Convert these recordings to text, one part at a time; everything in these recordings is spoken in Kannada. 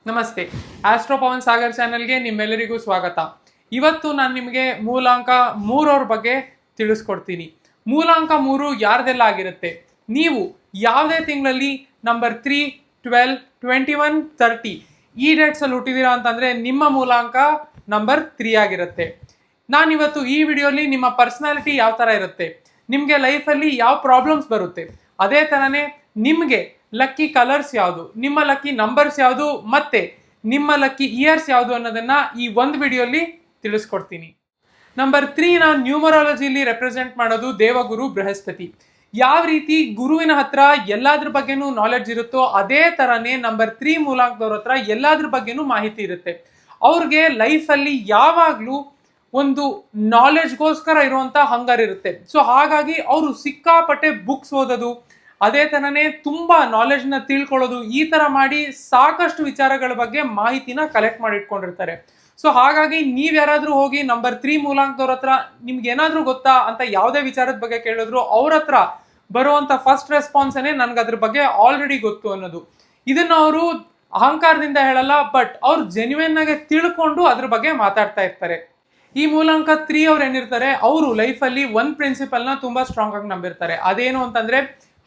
ನಮಸ್ತೆ. ಆಸ್ಟ್ರೋ ಪವನ್ ಸಾಗರ್ ಚಾನೆಲ್ಗೆ ನಿಮ್ಮೆಲ್ಲರಿಗೂ ಸ್ವಾಗತ. ಇವತ್ತು ನಾನು ನಿಮಗೆ ಮೂಲಾಂಕ 3 ಬಗ್ಗೆ ತಿಳಿಸ್ಕೊಡ್ತೀನಿ. ಮೂಲಾಂಕ 3 ಯಾರ್ದೆಲ್ಲ ಆಗಿರುತ್ತೆ. ನೀವು ಯಾವುದೇ ತಿಂಗಳಲ್ಲಿ ನಂಬರ್ 3, 12, 21, 30 ಈ ಡೇಟ್ಸ್ ಅಲ್ಲಿ ಹುಟ್ಟಿದೀರಾ ಅಂತಂದ್ರೆ ನಿಮ್ಮ ಮೂಲಾಂಕ ನಂಬರ್ 3 ಆಗಿರುತ್ತೆ. ನಾನಿವತ್ತು ಈ ವಿಡಿಯೋಲಿ ನಿಮ್ಮ ಪರ್ಸನಾಲಿಟಿ ಯಾವ ಥರ ಇರುತ್ತೆ, ನಿಮಗೆ ಲೈಫಲ್ಲಿ ಯಾವ ಪ್ರಾಬ್ಲಮ್ಸ್ ಬರುತ್ತೆ, ಅದೇ ಥರನೇ ನಿಮಗೆ ಲಕ್ಕಿ ಕಲರ್ಸ್ ಯಾವುದು, ನಿಮ್ಮ ಲಕ್ಕಿ ನಂಬರ್ಸ್ ಯಾವುದು, ಮತ್ತೆ ನಿಮ್ಮ ಲಕ್ಕಿ ಇಯರ್ಸ್ ಯಾವುದು ಅನ್ನೋದನ್ನ ಈ ಒಂದು ವಿಡಿಯೋಲಿ ತಿಳಿಸ್ಕೊಡ್ತೀನಿ. ನಂಬರ್ 3 ನ ನ್ಯೂಮರಾಲಜಿಲಿ ರೆಪ್ರೆಸೆಂಟ್ ಮಾಡೋದು ದೇವಗುರು ಬೃಹಸ್ಪತಿ. ಯಾವ ರೀತಿ ಗುರುವಿನ ಹತ್ರ ಎಲ್ಲಾದ್ರ ಬಗ್ಗೆನೂ ನಾಲೆಡ್ಜ್ ಇರುತ್ತೋ ಅದೇ ತರನೇ ನಂಬರ್ 3 ಮೂಲಾಂಕದವ್ರ ಹತ್ರ ಎಲ್ಲಾದ್ರ ಬಗ್ಗೆನೂ ಮಾಹಿತಿ ಇರುತ್ತೆ. ಅವ್ರಿಗೆ ಲೈಫಲ್ಲಿ ಯಾವಾಗ್ಲೂ ಒಂದು ನಾಲೆಡ್ಜ್ಗೋಸ್ಕರ ಇರುವಂತ ಹಂಗರ್ ಇರುತ್ತೆ. ಸೊ ಹಾಗಾಗಿ ಅವರು ಸಿಕ್ಕಾಪಟ್ಟೆ ಬುಕ್ಸ್ ಓದೋದು, ಅದೇ ತರನೇ ತುಂಬಾ ನಾಲೆಡ್ಜ್ನ ತಿಳ್ಕೊಳ್ಳೋದು, ಈ ತರ ಮಾಡಿ ಸಾಕಷ್ಟು ವಿಚಾರಗಳ ಬಗ್ಗೆ ಮಾಹಿತಿನ ಕಲೆಕ್ಟ್ ಮಾಡಿ ಇಟ್ಕೊಂಡಿರ್ತಾರೆ. ಸೊ ಹಾಗಾಗಿ ನೀವ್ ಯಾರಾದ್ರೂ ಹೋಗಿ ನಂಬರ್ 3 ಮೂಲಾಂಕದವ್ರ ಹತ್ರ ನಿಮ್ಗೆ ಏನಾದ್ರೂ ಗೊತ್ತಾ ಅಂತ ಯಾವುದೇ ವಿಚಾರದ ಬಗ್ಗೆ ಕೇಳಿದ್ರು ಅವ್ರ ಹತ್ರ ಬರುವಂತ ಫಸ್ಟ್ ರೆಸ್ಪಾನ್ಸೇ ನನ್ಗೆ ಅದ್ರ ಬಗ್ಗೆ ಆಲ್ರೆಡಿ ಗೊತ್ತು ಅನ್ನೋದು. ಇದನ್ನ ಅವರು ಅಹಂಕಾರದಿಂದ ಹೇಳಲ್ಲ, ಬಟ್ ಅವ್ರು ಜೆನ್ಯೂನ್ ಆಗಿ ತಿಳ್ಕೊಂಡು ಅದ್ರ ಬಗ್ಗೆ ಮಾತಾಡ್ತಾ ಇರ್ತಾರೆ. ಈ ಮೂಲಾಂಕ 3 ಅವ್ರು ಏನಿರ್ತಾರೆ, ಅವರು ಲೈಫಲ್ಲಿ ಒಂದು ಪ್ರಿನ್ಸಿಪಲ್ನ ತುಂಬಾ ಸ್ಟ್ರಾಂಗ್ ಆಗಿ ನಂಬಿರ್ತಾರೆ. ಅದೇನು ಅಂತಂದ್ರೆ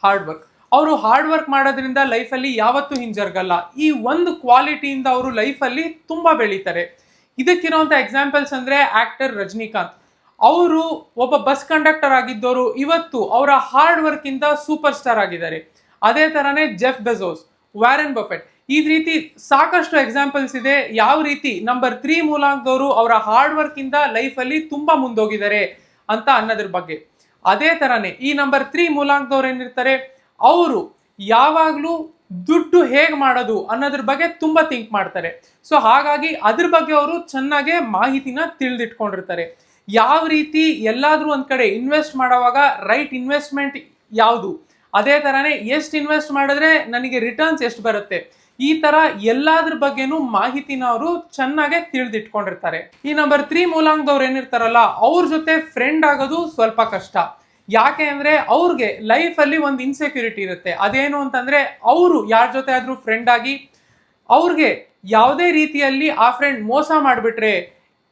ಹಾರ್ಡ್ ವರ್ಕ್. ಅವರು ಹಾರ್ಡ್ ವರ್ಕ್ ಮಾಡೋದ್ರಿಂದ ಲೈಫಲ್ಲಿ ಯಾವತ್ತೂ ಹಿಂಜರ್ಗಲ್ಲ. ಈ ಒಂದು ಕ್ವಾಲಿಟಿಯಿಂದ ಅವರು ಲೈಫಲ್ಲಿ ತುಂಬಾ ಬೆಳೀತಾರೆ. ಇದಕ್ಕಿರುವಂತ ಎಕ್ಸಾಂಪಲ್ಸ್ ಅಂದ್ರೆ ಆಕ್ಟರ್ ರಜನಿಕಾಂತ್. ಅವರು ಒಬ್ಬ ಬಸ್ ಕಂಡಕ್ಟರ್ ಆಗಿದ್ದವರು ಇವತ್ತು ಅವರ ಹಾರ್ಡ್ ವರ್ಕ್ ಇಂದ ಸೂಪರ್ ಸ್ಟಾರ್ ಆಗಿದ್ದಾರೆ. ಅದೇ ತರನೇ ಜೆಫ್ ಬೆಜೋಸ್, ವ್ಯಾರನ್ ಬಫೆಟ್, ಈ ರೀತಿ ಸಾಕಷ್ಟು ಎಕ್ಸಾಂಪಲ್ಸ್ ಇದೆ ಯಾವ ರೀತಿ ನಂಬರ್ 3 ಮೂಲಾಂಕದವರು ಅವರ ಹಾರ್ಡ್ ವರ್ಕ್ ಇಂದ ಲೈಫಲ್ಲಿ ತುಂಬಾ ಮುಂದೋಗಿದ್ದಾರೆ ಅಂತ ಅನ್ನೋದ್ರ ಬಗ್ಗೆ. ಅದೇ ತರನೇ ಈ ನಂಬರ್ 3 ಮೂಲಾಂಕದವ್ರು ಏನಿರ್ತಾರೆ, ಅವರು ಯಾವಾಗ್ಲೂ ದುಡ್ಡು ಹೇಗ್ ಮಾಡೋದು ಅನ್ನೋದ್ರ ಬಗ್ಗೆ ತುಂಬಾ ಥಿಂಕ್ ಮಾಡ್ತಾರೆ. ಸೊ ಹಾಗಾಗಿ ಅದ್ರ ಬಗ್ಗೆ ಅವರು ಚೆನ್ನಾಗೆ ಮಾಹಿತಿನ ತಿಳಿದಿಟ್ಕೊಂಡಿರ್ತಾರೆ. ಯಾವ ರೀತಿ ಎಲ್ಲಾದ್ರೂ ಒಂದ್ ಕಡೆ ಇನ್ವೆಸ್ಟ್ ಮಾಡೋವಾಗ ರೈಟ್ ಇನ್ವೆಸ್ಟ್ಮೆಂಟ್ ಯಾವುದು, ಅದೇ ತರನೇ ಎಷ್ಟು ಇನ್ವೆಸ್ಟ್ ಮಾಡಿದ್ರೆ ನನಗೆ ರಿಟರ್ನ್ಸ್ ಎಷ್ಟು ಬರುತ್ತೆ, ಈ ತರ ಎಲ್ಲಾದ್ರ ಬಗ್ಗೆನೂ ಮಾಹಿತಿನ ಅವರು ಚೆನ್ನಾಗೆ ತಿಳಿದಿಟ್ಕೊಂಡಿರ್ತಾರೆ. ಈ ನಂಬರ್ 3 ಮೂಲಾಂಕದವ್ರು ಏನಿರ್ತಾರಲ್ಲ, ಅವ್ರ ಜೊತೆ ಫ್ರೆಂಡ್ ಆಗೋದು ಸ್ವಲ್ಪ ಕಷ್ಟ. ಯಾಕೆ ಅಂದ್ರೆ ಅವ್ರಿಗೆ ಲೈಫಲ್ಲಿ ಒಂದು ಇನ್ಸೆಕ್ಯೂರಿಟಿ ಇರುತ್ತೆ. ಅದೇನು ಅಂತಂದ್ರೆ ಅವರು ಯಾರ ಜೊತೆ ಆದ್ರೂ ಫ್ರೆಂಡ್ ಆಗಿ ಅವ್ರಿಗೆ ಯಾವುದೇ ರೀತಿಯಲ್ಲಿ ಆ ಫ್ರೆಂಡ್ ಮೋಸ ಮಾಡಿಬಿಟ್ರೆ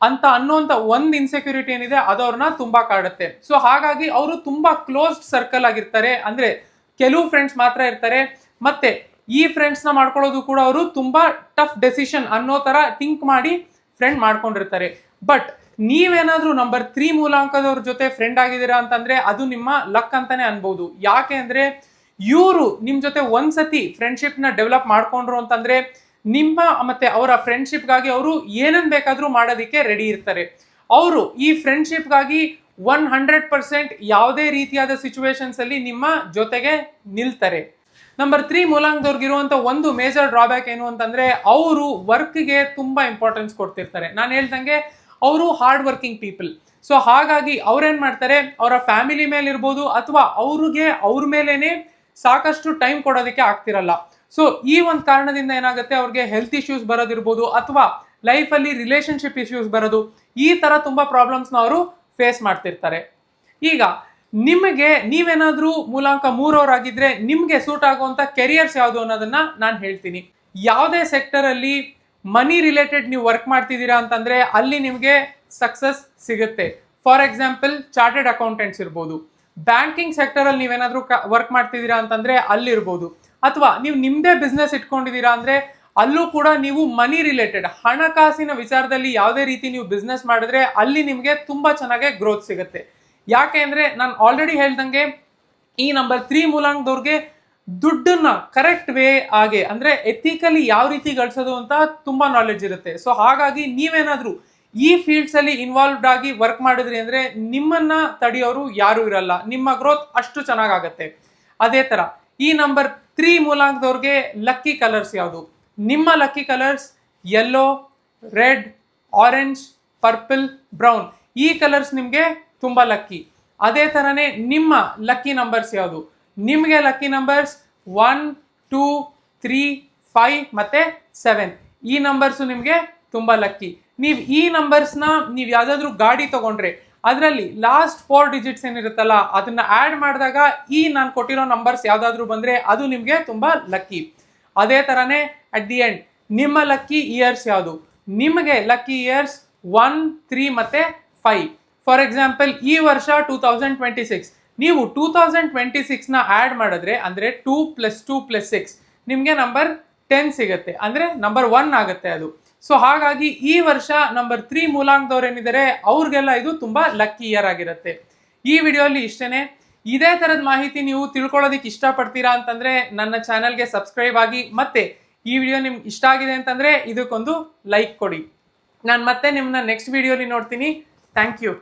ಅಂತ ಅನ್ನೋಂಥ ಒಂದು ಇನ್ಸೆಕ್ಯೂರಿಟಿ ಏನಿದೆ ಅದು ಅವ್ರನ್ನ ತುಂಬಾ ಕಾಡುತ್ತೆ. ಸೊ ಹಾಗಾಗಿ ಅವರು ತುಂಬಾ ಕ್ಲೋಸ್ಡ್ ಸರ್ಕಲ್ ಆಗಿರ್ತಾರೆ. ಅಂದ್ರೆ ಕೆಲವು ಫ್ರೆಂಡ್ಸ್ ಮಾತ್ರ ಇರ್ತಾರೆ. ಮತ್ತೆ ಈ ಫ್ರೆಂಡ್ಸ್ನ ಮಾಡ್ಕೊಳ್ಳೋದು ಕೂಡ ಅವರು ತುಂಬಾ ಟಫ್ ಡೆಸಿಷನ್ ಅನ್ನೋ ತರ ಥಿಂಕ್ ಮಾಡಿ ಫ್ರೆಂಡ್ ಮಾಡ್ಕೊಂಡಿರ್ತಾರೆ. ಬಟ್ ನೀವೇನಾದ್ರೂ ನಂಬರ್ 3 ಮೂಲಾಂಕದವ್ರ ಜೊತೆ ಫ್ರೆಂಡ್ ಆಗಿದ್ದೀರಾ ಅಂತಂದ್ರೆ ಅದು ನಿಮ್ಮ ಲಕ್ ಅಂತಾನೆ ಅನ್ಬೋದು. ಯಾಕೆ ಅಂದ್ರೆ ಇವರು ನಿಮ್ ಜೊತೆ ಒಂದ್ಸತಿ ಫ್ರೆಂಡ್ಶಿಪ್ ನ ಡೆವಲಪ್ ಮಾಡ್ಕೊಂಡ್ರು ಅಂತಂದ್ರೆ ನಿಮ್ಮ ಮತ್ತೆ ಅವರ ಫ್ರೆಂಡ್ಶಿಪ್ಗಾಗಿ ಅವರು ಏನನ್ ಬೇಕಾದ್ರೂ ಮಾಡೋದಕ್ಕೆ ರೆಡಿ ಇರ್ತಾರೆ. ಅವರು ಈ ಫ್ರೆಂಡ್ಶಿಪ್ಗಾಗಿ 100% ಯಾವುದೇ ರೀತಿಯಾದ ಸಿಚುವೇಶನ್ಸ್ ಅಲ್ಲಿ ನಿಮ್ಮ ಜೊತೆಗೆ ನಿಲ್ತಾರೆ. ನಂಬರ್ 3 ಮೂಲಾಂಕದವ್ರಿಗಿರುವಂತ ಒಂದು ಮೇಜರ್ ಡ್ರಾಬ್ಯಾಕ್ ಏನು ಅಂತಂದ್ರೆ ಅವರು ವರ್ಕ್ಗೆ ತುಂಬಾ ಇಂಪಾರ್ಟೆನ್ಸ್ ಕೊಡ್ತಿರ್ತಾರೆ. ನಾನು ಹೇಳ್ದಂಗೆ ಅವರು ಹಾರ್ಡ್ ವರ್ಕಿಂಗ್ ಪೀಪಲ್. ಸೊ ಹಾಗಾಗಿ ಅವ್ರೇನ್ ಮಾಡ್ತಾರೆ, ಅವರ ಫ್ಯಾಮಿಲಿ ಮೇಲೆ ಇರ್ಬೋದು ಅಥವಾ ಅವ್ರ ಮೇಲೇನೆ ಸಾಕಷ್ಟು ಟೈಮ್ ಕೊಡೋದಕ್ಕೆ ಆಗ್ತಿರಲ್ಲ. ಸೊ ಈ ಒಂದು ಕಾರಣದಿಂದ ಏನಾಗುತ್ತೆ, ಅವ್ರಿಗೆ ಹೆಲ್ತ್ ಇಶ್ಯೂಸ್ ಬರೋದಿರ್ಬೋದು ಅಥವಾ ಲೈಫಲ್ಲಿ ರಿಲೇಶನ್ಶಿಪ್ ಇಶ್ಯೂಸ್ ಬರೋದು, ಈ ತರ ತುಂಬಾ ಪ್ರಾಬ್ಲಮ್ಸ್ನ ಅವರು ಫೇಸ್ ಮಾಡ್ತಿರ್ತಾರೆ. ಈಗ ನಿಮಗೆ ನೀವೇನಾದ್ರೂ ಮೂಲಾಂಕ 3 ಅವರಾಗಿದ್ರೆ ನಿಮ್ಗೆ ಸೂಟ್ ಆಗುವಂತ ಕೆರಿಯರ್ಸ್ ಯಾವುದು ಅನ್ನೋದನ್ನ ನಾನು ಹೇಳ್ತೀನಿ. ಯಾವುದೇ ಸೆಕ್ಟರ್ ಅಲ್ಲಿ ಮನಿ ರಿಲೇಟೆಡ್ ನೀವು ವರ್ಕ್ ಮಾಡ್ತಿದ್ದೀರಾ ಅಂತಂದ್ರೆ ಅಲ್ಲಿ ನಿಮಗೆ ಸಕ್ಸಸ್ ಸಿಗುತ್ತೆ. ಫಾರ್ ಎಕ್ಸಾಂಪಲ್ ಚಾರ್ಟೆಡ್ ಅಕೌಂಟೆಂಟ್ಸ್ ಇರ್ಬೋದು. ಬ್ಯಾಂಕಿಂಗ್ ಸೆಕ್ಟರ್ ಅಲ್ಲಿ ನೀವೇನಾದ್ರೂ ವರ್ಕ್ ಮಾಡ್ತಿದ್ದೀರಾ ಅಂತಂದ್ರೆ ಅಲ್ಲಿ ಇರ್ಬೋದು. ಅಥವಾ ನೀವು ನಿಮ್ದೇ ಬಿಸ್ನೆಸ್ ಇಟ್ಕೊಂಡಿದ್ದೀರಾ ಅಂದ್ರೆ ಅಲ್ಲೂ ಕೂಡ ನೀವು ಮನಿ ರಿಲೇಟೆಡ್ ಹಣಕಾಸಿನ ವಿಚಾರದಲ್ಲಿ ಯಾವುದೇ ರೀತಿ ನೀವು ಬಿಸ್ನೆಸ್ ಮಾಡಿದ್ರೆ ಅಲ್ಲಿ ನಿಮಗೆ ತುಂಬಾ ಚೆನ್ನಾಗಿ ಗ್ರೋತ್ ಸಿಗುತ್ತೆ. ಯಾಕೆ ಅಂದ್ರೆ ನಾನು ಆಲ್ರೆಡಿ ಹೇಳ್ದಂಗೆ ಈ ನಂಬರ್ 3 ಮೂಲಾಂಕದವ್ರಿಗೆ ದುಡ್ಡನ್ನ ಕರೆಕ್ಟ್ ವೇ ಆಗಿ ಅಂದ್ರೆ ಎಥಿಕಲಿ ಯಾವ ರೀತಿ ಗಳಿಸೋದು ಅಂತ ತುಂಬಾ ನಾಲೆಡ್ಜ್ ಇರುತ್ತೆ. ಸೊ ಹಾಗಾಗಿ ನೀವೇನಾದ್ರೂ ಈ ಫೀಲ್ಡ್ಸ್ ಅಲ್ಲಿ ಇನ್ವಾಲ್ವ್ಡ್ ಆಗಿ ವರ್ಕ್ ಮಾಡಿದ್ರಿ ಅಂದ್ರೆ ನಿಮ್ಮನ್ನ ತಡೆಯೋರು ಯಾರು ಇರಲ್ಲ, ನಿಮ್ಮ ಗ್ರೋತ್ ಅಷ್ಟು ಚೆನ್ನಾಗಾಗತ್ತೆ. ಅದೇ ತರ ಈ ನಂಬರ್ 3 ಮೂಲಾಂಕದವ್ರಿಗೆ ಲಕ್ಕಿ ಕಲರ್ಸ್ ಯಾವುದು, ನಿಮ್ಮ lucky colours yellow, red, orange, purple, brown. ಈ ಕಲರ್ಸ್ ನಿಮ್ಗೆ ತುಂಬಾ ಲಕ್ಕಿ. ಅದೇ ತರನೇ ನಿಮ್ಮ ಲಕ್ಕಿ ನಂಬರ್ಸ್ ಯಾವುದು, ನಿಮಗೆ ಲಕ್ಕಿ ನಂಬರ್ಸ್ 1, 2, 3, 5 ಮತ್ತೆ 7. ಈ ನಂಬರ್ಸ್ ನಿಮ್ಗೆ ತುಂಬಾ ಲಕ್ಕಿ. ನೀವು ಈ ನಂಬರ್ಸ್ನ ನೀವು ಯಾವ್ದಾದ್ರು ಗಾಡಿ ತಗೊಂಡ್ರೆ ಅದರಲ್ಲಿ ಲಾಸ್ಟ್ 4 ಡಿಜಿಟ್ಸ್ ಏನಿರುತ್ತಲ್ಲ ಅದನ್ನ ಆಡ್ ಮಾಡಿದಾಗ ಈ ನಾನು ಕೊಟ್ಟಿರೋ ನಂಬರ್ಸ್ ಯಾವ್ದಾದ್ರು ಬಂದ್ರೆ ಅದು ನಿಮ್ಗೆ ತುಂಬಾ ಲಕ್ಕಿ. ಅದೇ ತರನೇ ಅಟ್ ದಿ ಎಂಡ್ ನಿಮ್ಮ ಲಕ್ಕಿ ಇಯರ್ಸ್ ಯಾವುದು? ನಿಮಗೆ ಲಕ್ಕಿ ಇಯರ್ಸ್ 1, 3 ಮತ್ತೆ 5. ಫಾರ್ ಎಕ್ಸಾಂಪಲ್ ಈ ವರ್ಷ 2026, ನೀವು 2026ನ ಆ್ಯಡ್ ಮಾಡಿದ್ರೆ ಅಂದರೆ 2 + 2 + 6 ನಿಮಗೆ ನಂಬರ್ 10 ಸಿಗುತ್ತೆ, ಅಂದರೆ ನಂಬರ್ 1 ಆಗುತ್ತೆ ಅದು. ಸೊ ಹಾಗಾಗಿ ಈ ವರ್ಷ ನಂಬರ್ 3 ಮೂಲಾಂಕದವ್ರು ಏನಿದ್ದಾರೆ ಅವ್ರಿಗೆಲ್ಲ ಇದು ತುಂಬ ಲಕ್ಕಿ ಇಯರ್ ಆಗಿರುತ್ತೆ. ಈ ವಿಡಿಯೋಲಿ ಇಷ್ಟೇ. ಇದೇ ಥರದ ಮಾಹಿತಿ ನೀವು ತಿಳ್ಕೊಳ್ಳೋದಕ್ಕೆ ಇಷ್ಟಪಡ್ತೀರಾ ಅಂತಂದರೆ ನನ್ನ ಚಾನಲ್ಗೆ ಸಬ್ಸ್ಕ್ರೈಬ್ ಆಗಿ, ಮತ್ತೆ ಈ ವಿಡಿಯೋ ನಿಮ್ಗೆ ಇಷ್ಟ ಆಗಿದೆ ಅಂತಂದರೆ ಇದಕ್ಕೊಂದು ಲೈಕ್ ಕೊಡಿ. ನಾನು ಮತ್ತೆ ನಿಮ್ಮನ್ನ ನೆಕ್ಸ್ಟ್ ವಿಡಿಯೋಲಿ ನೋಡ್ತೀನಿ. Thank you.